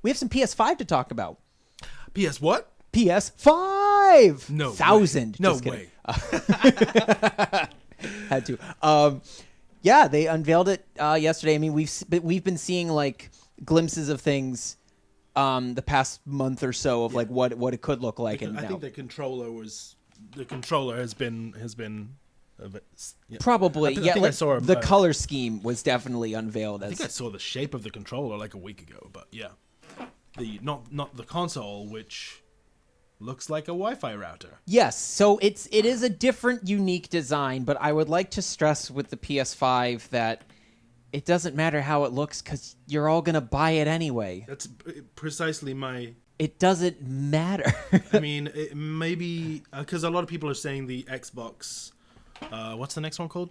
We have some PS5 to talk about. PS what? PS5. No 1000. way. No Just kidding. way. Had to. Yeah, they unveiled it yesterday. I mean, we've been seeing like glimpses of things the past month or so of like what it could look like. I think the controller has been probably I think I saw the color scheme was definitely unveiled. I think I saw the shape of the controller like a week ago, but yeah, not the console, which looks like a Wi-Fi router. Yes, so it is a different, unique design, but I would like to stress with the PS5 that it doesn't matter how it looks because you're all gonna buy it anyway. That's precisely my. It doesn't matter. I mean, maybe because a lot of people are saying the Xbox. What's the next one called?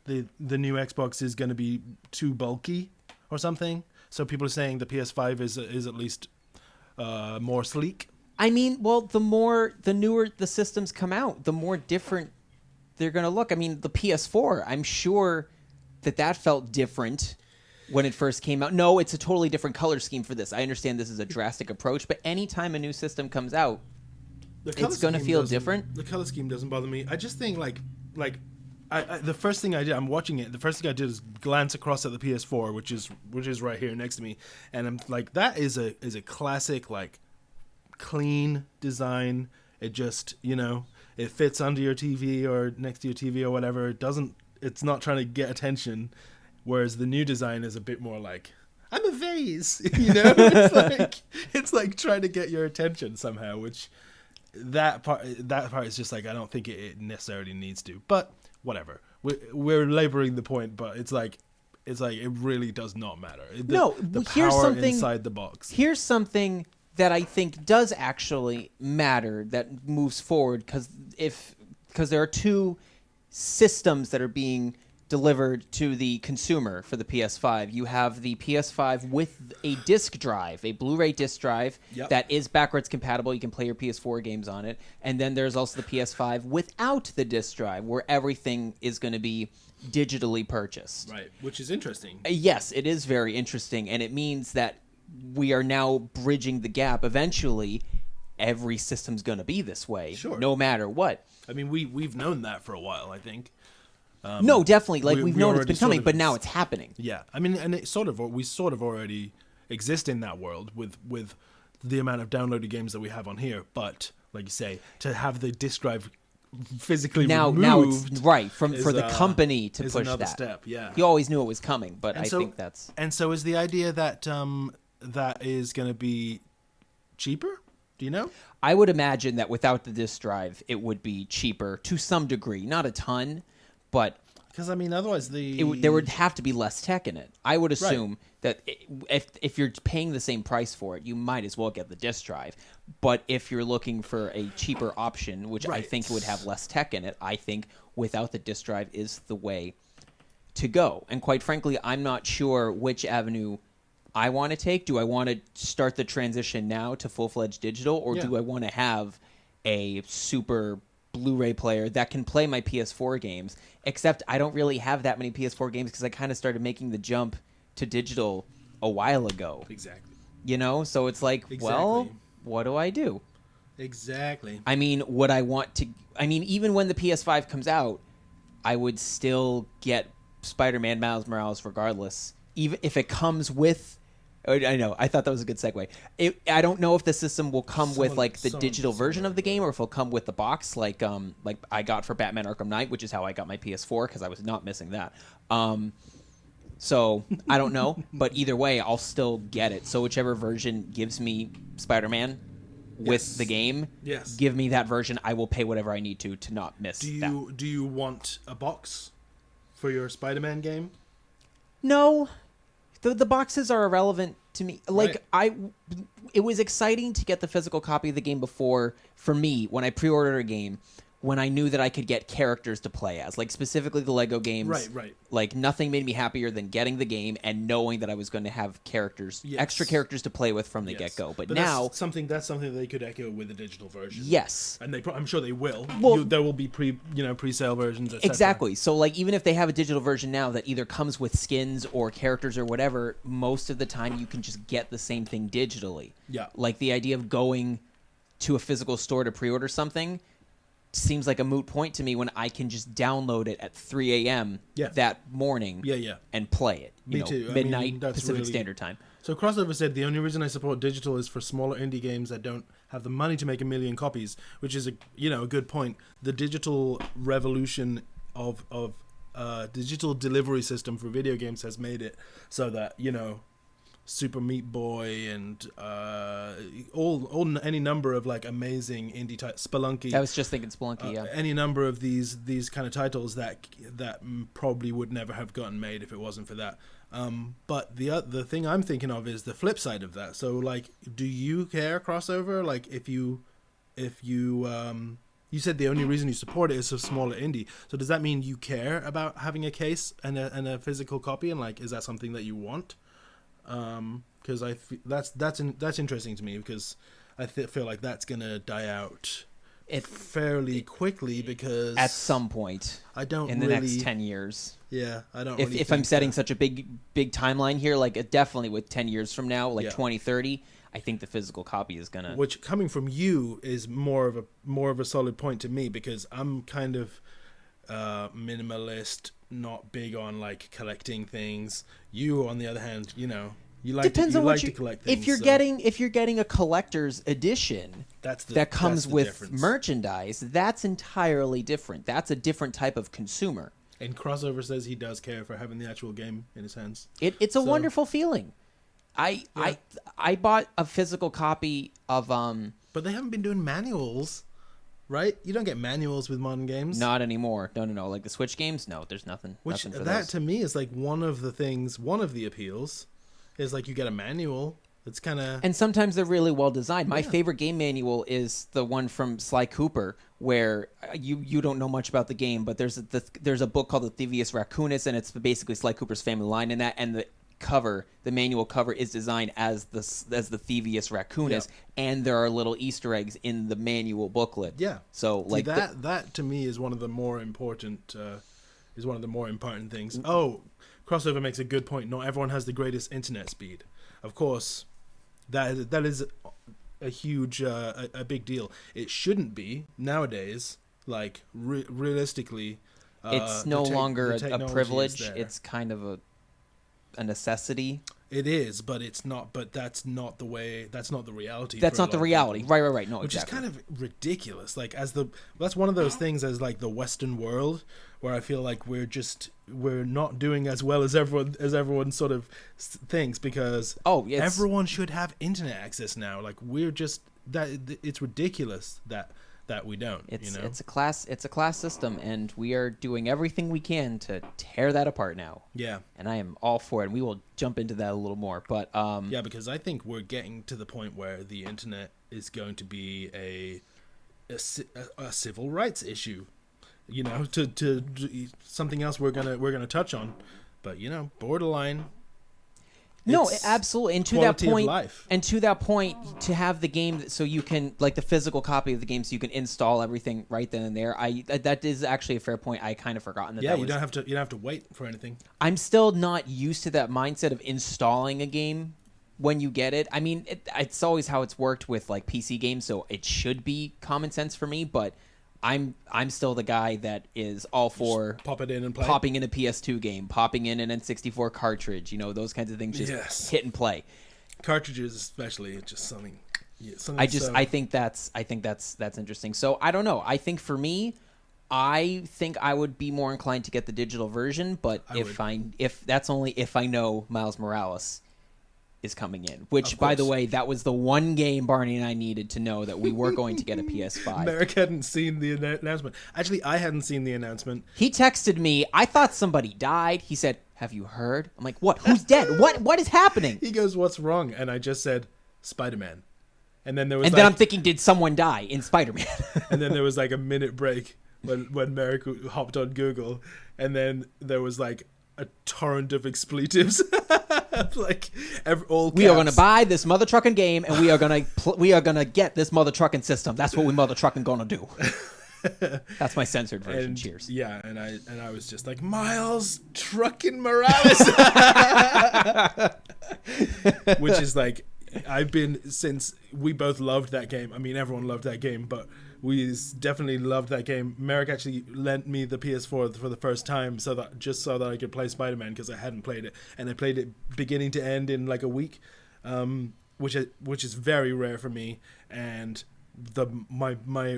The new Xbox is going to be too bulky or something. So people are saying the PS5 is at least more sleek. I mean, well, the newer the systems come out, the more different they're going to look. I mean, the PS4, I'm sure that felt different when it first came out. No, it's a totally different color scheme for this. I understand this is a drastic approach, but anytime a new system comes out, it's going to feel different. The color scheme doesn't bother me. I just think the first thing I did, I'm watching it. The first thing I did is glance across at the PS4, which is right here next to me, and I'm like, that is a classic like clean design. It just it fits under your TV or next to your TV or whatever. It's not trying to get attention, whereas the new design is a bit more like, I'm a vase, it's like trying to get your attention somehow, which that part is just like, I don't think it necessarily needs to, but whatever. We're laboring the point, but it's like it really does not matter. The here's power something inside the box. Here's something that I think does actually matter that moves forward, because there are two systems that are being delivered to the consumer for the PS5. You have the PS5 with a disc drive, a Blu-ray disc drive that is backwards compatible. You can play your PS4 games on it. And then there's also the PS5 without the disc drive, where everything is going to be digitally purchased. Right, which is interesting. Yes, it is very interesting, and it means that we are now bridging the gap. Eventually, every system's going to be this way, no matter what. I mean, we've known that for a while, I think. No, definitely. Like, we've known it's been coming, but now it's happening. Yeah, I mean, and we sort of already exist in that world with the amount of downloaded games that we have on here. But like you say, to have the disc drive physically removed, now it's right for the company to push another that step. Yeah, you always knew it was coming, but I think that's. And so, is the idea that that is going to be cheaper? Do you know? I would imagine that without the disc drive, it would be cheaper to some degree, not a ton. But because I mean, otherwise there would have to be less tech in it. I would assume that if you're paying the same price for it, you might as well get the disc drive. But if you're looking for a cheaper option, which I think would have less tech in it, I think without the disc drive is the way to go. And quite frankly, I'm not sure which avenue I want to take. Do I want to start the transition now to full-fledged digital, or do I want to have a super Blu-ray player that can play my PS4 games? Except I don't really have that many PS4 games because I kind of started making the jump to digital a while ago. Exactly. So it's like, well, what do I do? Exactly. I mean, would I want to... I mean, even when the PS5 comes out, I would still get Spider-Man Miles Morales regardless, even if it comes with... I know. I thought that was a good segue. I don't know if the system will come with like the digital version of the game, or if it'll come with the box, like I got for Batman Arkham Knight, which is how I got my PS4 because I was not missing that. So I don't know, but either way, I'll still get it. So whichever version gives me Spider-Man with the game, give me that version. I will pay whatever I need to not miss. Do you want a box for your Spider-Man game? No. The boxes are irrelevant to me. Like, it was exciting to get the physical copy of the game before, for me, when I pre-ordered a game, when I knew that I could get characters to play as, like specifically the Lego games. Right. Like nothing made me happier than getting the game and knowing that I was going to have characters, extra characters to play with from the get-go. But now that's something they could echo with the digital version. Yes, and I'm sure they will. Well, there will be pre-sale versions. Et cetera. Exactly. So like even if they have a digital version now that either comes with skins or characters or whatever, most of the time you can just get the same thing digitally. Yeah. Like the idea of going to a physical store to pre-order something seems like a moot point to me when I can just download it at 3 a.m. that morning and play it. Me too. Midnight Pacific Standard Time. So Crossover said, the only reason I support digital is for smaller indie games that don't have the money to make 1 million copies, which is a good point. The digital revolution of digital delivery system for video games has made it so that, Super Meat Boy and any number of like amazing indie titles, Spelunky. I was just thinking Spelunky, yeah. Any number of these kind of titles that probably would never have gotten made if it wasn't for that. But the thing I'm thinking of is the flip side of that. So like, do you care, Crossover? Like if you you said the only reason you support it is a smaller indie. So does that mean you care about having a case and a physical copy? And like, is that something that you want? Because that's interesting to me, because I feel like that's gonna die out fairly quickly, because at some point I don't in the next 10 years. Yeah, I don't. If I'm setting such a big timeline here, like definitely with 10 years from now, like 2030, I think the physical copy is gonna. Which coming from you is more of a solid point to me, because I'm kind of minimalist, not big on like collecting things. You, on the other hand, you like to collect things. If you're getting a collector's edition that comes with difference. Merchandise, that's entirely different. That's a different type of consumer. And Crossover says he does care for having the actual game in his hands. It's a wonderful feeling. I bought a physical copy of But they haven't been doing manuals. Right? You don't get manuals with modern games. Not anymore. No. Like the Switch games, no, there's nothing. Which nothing for that those. To me is like one of the appeals is like you get a manual. It's kind of, and sometimes they're really well designed. My favorite game manual is the one from Sly Cooper, where you don't know much about the game, but there's a book called The Thievius Raccoonus, and it's basically Sly Cooper's family line in that, and the manual cover is designed as the Thievius Raccoonus, and there are little Easter eggs in the manual booklet. Yeah. So like that to me is one of the more important things. Oh, Crossover makes a good point. Not everyone has the greatest internet speed. Of course, that is a huge a big deal. It shouldn't be nowadays. Like realistically, it's no longer a privilege. It's kind of a necessity. It is, but it's not. But that's not the way. That's not the reality. That's not the reality. Right. No, which exactly. is kind of ridiculous. Like that's one of those things as like the Western world, where I feel like we're not doing as well as everyone sort of thinks, because everyone should have internet access now. Like we're just it's ridiculous that we don't. It's a class system, and we are doing everything we can to tear that apart now. Yeah, and I am all for it. And we will jump into that a little more, but because I think we're getting to the point where the internet is going to be a civil rights issue. To something else we're gonna touch on, but borderline. No, absolutely. And to that point, to have the game so you can, like the physical copy of the game, so you can install everything right then and there. That is actually a fair point. I kind of forgotten that. Yeah, you don't have to wait for anything. I'm still not used to that mindset of installing a game when you get it. I mean, it's always how it's worked with like PC games, so it should be common sense for me. But I'm still the guy that is all for just pop it in and play. Popping in a PS2 game, popping in an N64 cartridge, those kinds of things, just hit and play. Cartridges especially, just something. Yeah, I think that's interesting. So I don't know. I think for me, I think I would be more inclined to get the digital version, but if that's only if I know Miles Morales is coming in, which by the way, that was the one game Barney and I needed to know that we were going to get a PS5. Merrick hadn't seen the announcement. Actually, I hadn't seen the announcement. He texted me. I thought somebody died. He said, "Have you heard?" I'm like, "What? Who's dead? What is happening?" He goes, "What's wrong?" And I just said, "Spider-Man." And then there was And then I'm thinking, did someone die in Spider-Man? And then there was like a minute break when Merrick hopped on Google, and then there was like a torrent of expletives. Like all caps. We are going to buy this mother trucking game, and we are going to get this mother trucking system. That's what we mother trucking going to do. That's my censored version. And, cheers. Yeah, and I was just like, Miles Truckin' Morales. Which is like, I've been, since we both loved that game. I mean, everyone loved that game, but we definitely loved that game. Merrick actually lent me the PS4 for the first time so that I could play Spider-Man, because I hadn't played it, and I played it beginning to end in like a week, which is very rare for me. And one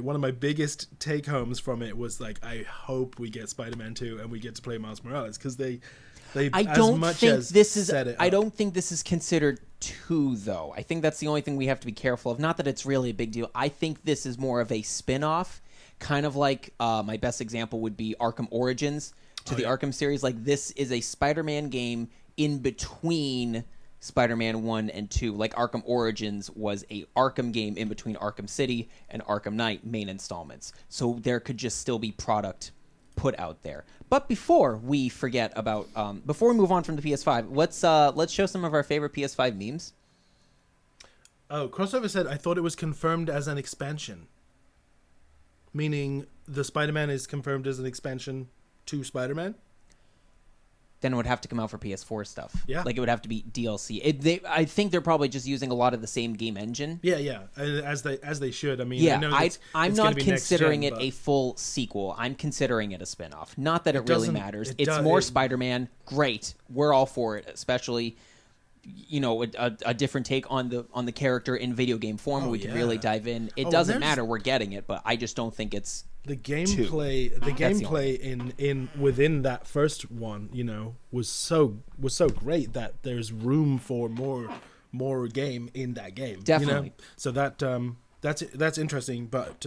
of my biggest take homes from it was like, I hope we get Spider-Man 2 and we get to play Miles Morales, because I don't think this is considered 2, though. I think that's the only thing we have to be careful of. Not that it's really a big deal. I think this is more of a spin-off, kind of like my best example would be Arkham Origins to the Arkham series. Like, this is a Spider-Man game in between Spider-Man 1 and 2. Like, Arkham Origins was a Arkham game in between Arkham City and Arkham Knight main installments. So there could just still be product put out there. But before we forget about, before we move on from the PS5, let's show some of our favorite PS5 memes. Oh, Crossover said, I thought it was confirmed as an expansion. Meaning the Spider-Man is confirmed as an expansion to Spider-Man? Then it would have to come out for PS4 stuff. Yeah. Like, it would have to be DLC. I think they're probably just using a lot of the same game engine. Yeah. As they should. I mean, yeah, I know I'm not considering it a full sequel. I'm considering it a spin-off. Not that it really matters. It's more Spider-Man. Great. We're all for it, especially, you know, a different take on the character in video game form. We can really dive in. It doesn't matter. We're getting it, but I just don't think it's the gameplay. The gameplay in within that first one, you know, was so great that there's room for more game in that game. Definitely. You know? So that's interesting, but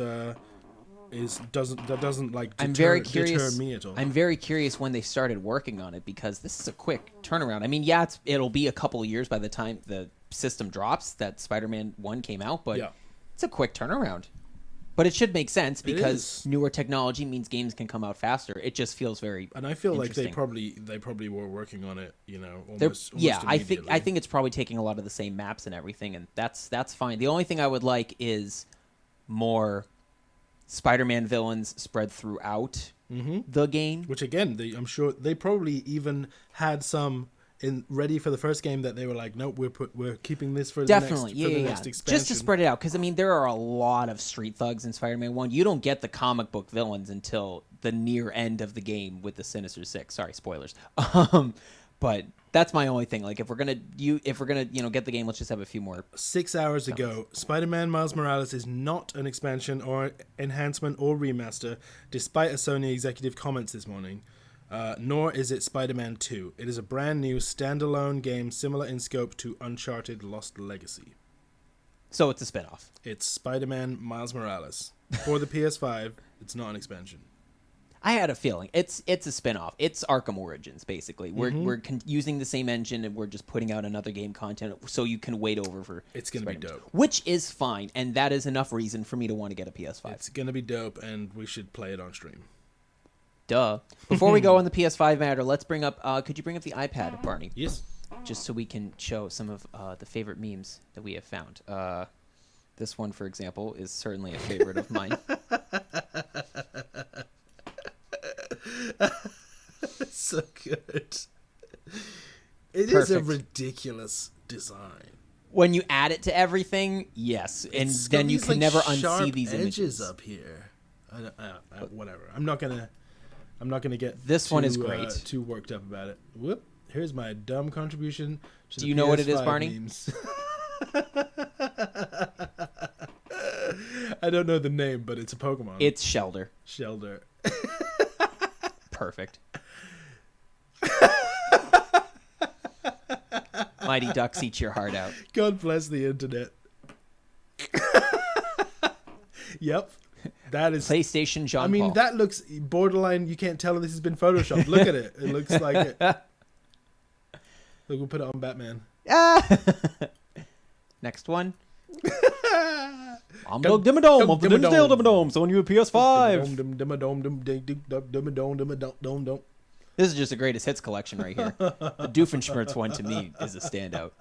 doesn't like deter me at all. I'm very curious when they started working on it, because this is a quick turnaround. I mean, yeah, it'll be a couple of years by the time the system drops that Spider-Man 1 came out, but it's a quick turnaround. But it should make sense, because newer technology means games can come out faster. It just feels very and I feel like they probably were working on it, you know, almost I think it's probably taking a lot of the same maps and everything, and that's fine. The only thing I would like is more Spider-Man villains spread throughout the game. Which again, I'm sure they probably even had some ready for the first game that they were like, nope, we're keeping this for the next expansion. Just to spread it out, because I mean, there are a lot of street thugs in Spider-Man 1. You don't get the comic book villains until the near end of the game with the Sinister Six. Sorry, spoilers. But that's my only thing. Like, if we're gonna get the game, let's just have a few more. 6 hours ago, Spider-Man Miles Morales is not an expansion or enhancement or remaster, despite a Sony executive comments this morning. Nor is it Spider-Man 2. It is a brand new standalone game similar in scope to Uncharted Lost Legacy. So it's a spinoff. It's Spider-Man Miles Morales. For the PS5, it's not an expansion. I had a feeling. It's a spinoff. It's Arkham Origins, basically. We're using the same engine, and we're just putting out another game content so you can wait over for It's going to be dope. Which is fine, and that is enough reason for me to want to get a PS5. It's going to be dope, and we should play it on stream. Duh. Before we go on the PS5 matter, let's bring up... could you bring up the iPad, Barney? Yes. Just so we can show some of the favorite memes that we have found. This one, for example, is certainly a favorite of mine. So good. It is a ridiculous design. When you add it to everything, yes. And then you can never unsee these images up here. Whatever. I'm not gonna get this one is great. Too worked up about it. Whoop! Here's my dumb contribution. Do you know what it is, Barney? Memes. I don't know the name, but it's a Pokemon. It's Shelder. Perfect. Mighty Ducks, eat your heart out. God bless the internet. Yep. That is PlayStation John Paul. That looks borderline. You can't tell if this has been photoshopped. Look at it. It looks like it. Look, we'll put it on Batman. Next one. I'm Doug Dimmadome of the Dimmadale Dimmadome, selling you a PS5. This is just a greatest hits collection right here. The Doofenshmirtz one to me is a standout.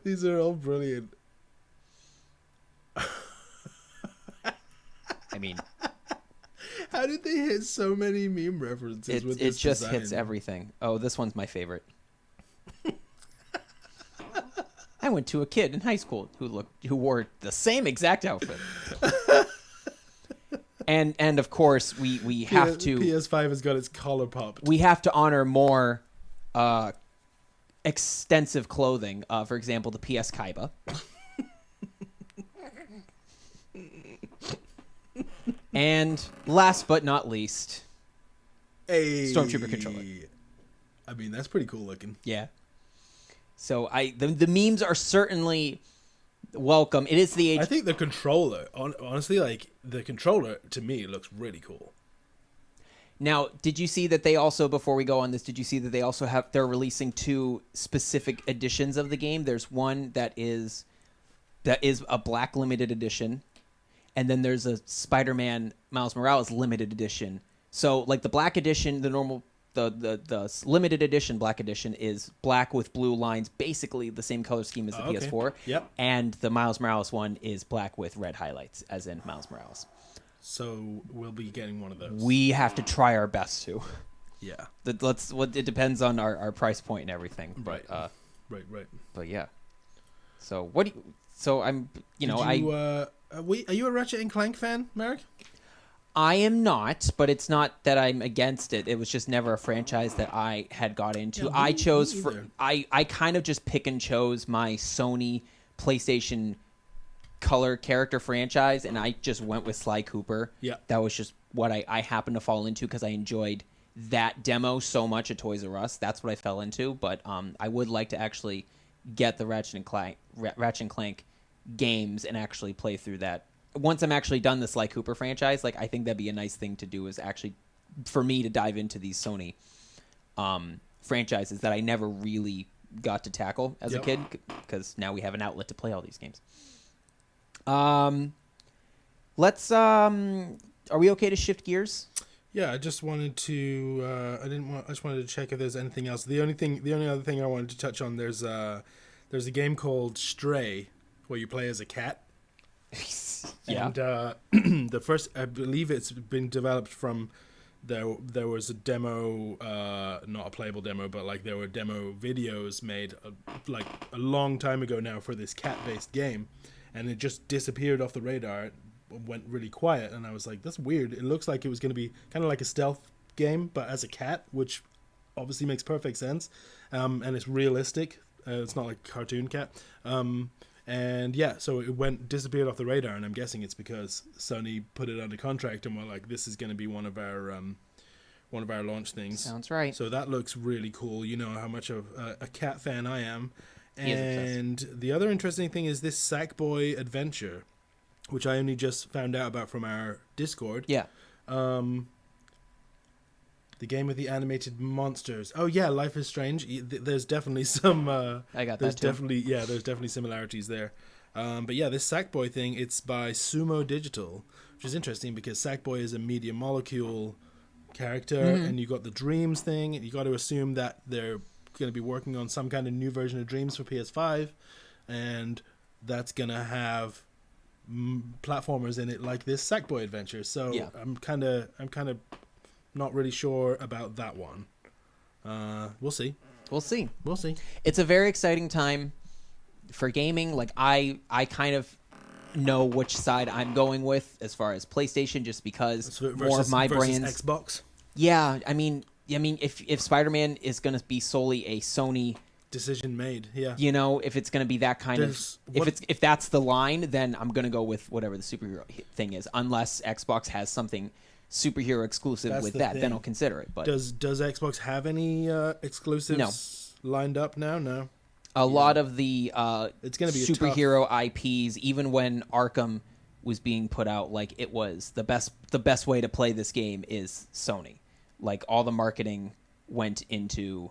These are all brilliant. I mean, how did they hit so many meme references with this it just design? hits everything. Oh, this one's my favorite. I went to a kid in high school who wore the same exact outfit. And of course we have to PS5 has got its collar popped. We have to honor more extensive clothing. For example, the PS Kaiba. And last but not least, Stormtrooper controller. I mean, that's pretty cool looking. Yeah. So the memes are certainly welcome. It is the age. I think the controller, honestly, like the controller to me looks really cool. Now, did you see that they also, before we go on this, did you see that they also they're releasing 2 specific editions of the game? There's one that is a black limited edition, and then there's a Spider-Man Miles Morales limited edition. So, like the black edition, the normal, the limited edition black edition is black with blue lines, basically the same color scheme as the PS4. Yep. And the Miles Morales one is black with red highlights, as in Miles Morales. So we'll be getting one of those. We have to try our best to. Yeah. It depends on our price point and everything. But, right. But yeah. So what do you? So I'm. Are you a Ratchet and Clank fan, Merrick? I am not, but it's not that I'm against it. It was just never a franchise that I had got into. Yeah, I kind of just pick and chose my Sony PlayStation color character franchise, and I just went with Sly Cooper. Yeah. That was just what I happened to fall into because I enjoyed that demo so much at Toys R Us. That's what I fell into, but I would like to actually get the Ratchet and Clank games and actually play through that. Once I'm actually done the Sly Cooper franchise, like I think that'd be a nice thing to do is actually for me to dive into these Sony franchises that I never really got to tackle as a kid because now we have an outlet to play all these games. Let's are we okay to shift gears? Yeah, I just wanted to I just wanted to check if there's anything else. The only other thing I wanted to touch on, there's a game called Stray where you play as a cat. Yeah. And the first, I believe it's been developed from there was a demo, not a playable demo, but like there were demo videos made like a long time ago now for this cat-based game, and it just disappeared off the radar. It went really quiet, and I was like, that's weird. It looks like it was going to be kind of like a stealth game, but as a cat, which obviously makes perfect sense, and it's realistic. It's not like a cartoon cat. And yeah, so it disappeared off the radar, and I'm guessing it's because Sony put it under contract and were like, this is going to be one of our launch things. Sounds right. So that looks really cool. You know how much of a cat fan I am. And the other interesting thing is this Sackboy Adventure, which I only just found out about from our Discord. Yeah. The game with the animated monsters. Oh yeah, Life is Strange. There's definitely some. I got that too. There's definitely similarities there. But yeah, this Sackboy thing, it's by Sumo Digital, which is interesting because Sackboy is a Media Molecule character, and you got the Dreams thing, and you got to assume that they're going to be working on some kind of new version of Dreams for PS5, and that's going to have platformers in it like this Sackboy Adventure. So yeah. I'm kind of not really sure about that one. We'll see. It's a very exciting time for gaming. Like I kind of know which side I'm going with as far as PlayStation, just because more of my brands. Xbox. Yeah, I mean, if Spider-Man is going to be solely a Sony decision made, yeah. You know, if it's going to be that kind if that's the line, then I'm going to go with whatever the superhero thing is, unless Xbox has something superhero exclusive with that, then I'll consider it. But does Xbox have any exclusives lined up now? No. A lot of the it's going to be superhero IPs, even when Arkham was being put out, like it was the best way to play this game is Sony. Like all the marketing went into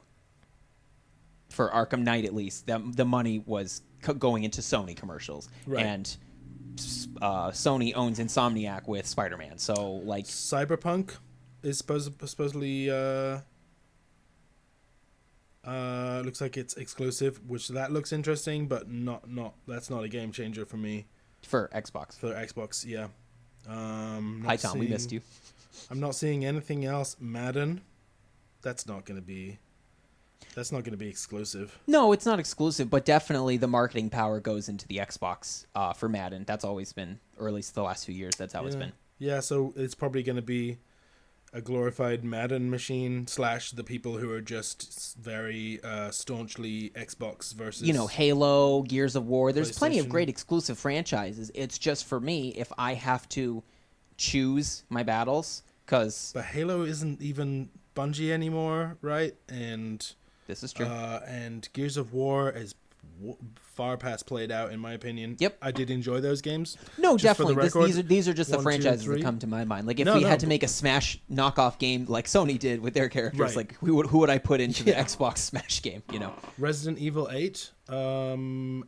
for Arkham Knight at least, the money was going into Sony commercials, Right. and Sony owns Insomniac with Spider-Man. So like Cyberpunk is supposedly looks like it's exclusive, which that looks interesting, but not that's not a game changer for me. for Xbox. For Xbox, yeah. Hi Tom, we missed you. I'm not seeing anything else. Madden, that's not going to be exclusive. No, it's not exclusive, but definitely the marketing power goes into the Xbox for Madden. That's always been, or at least the last few years, that's how it's been. Yeah, so it's probably going to be a glorified Madden machine / the people who are just very staunchly Xbox versus... Halo, Gears of War. There's plenty of PlayStation. great exclusive franchises. It's just for me, if I have to choose my battles, because... But Halo isn't even Bungie anymore, right? And... This is true. And Gears of War is far past played out, in my opinion. Yep. I did enjoy those games. No, Just for the definitely. record, These are just the 1, 2, franchises 3. that come to my mind. Like if we had to make a Smash knockoff game like Sony did with their characters, Right. like who would I put into the Xbox Smash game? Resident Evil 8.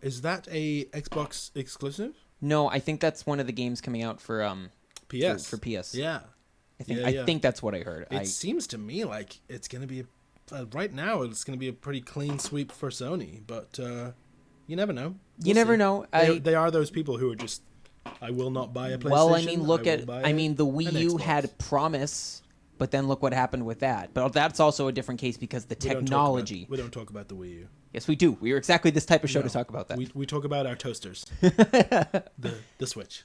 Is that a Xbox exclusive? No, I think that's one of the games coming out for PS. for PS. Yeah. I think that's what I heard. It seems to me like it's going to be right now. It's going to be a pretty clean sweep for Sony, but you never know. You never know. They are those people who are just, I will not buy a PlayStation. Well, I mean, the Wii an U Xbox. had promise, but then look what happened with that. But that's also a different case because the technology. We don't talk about the Wii U. Yes, we do. We are exactly this type of show to talk about that. We talk about our toasters. the Switch.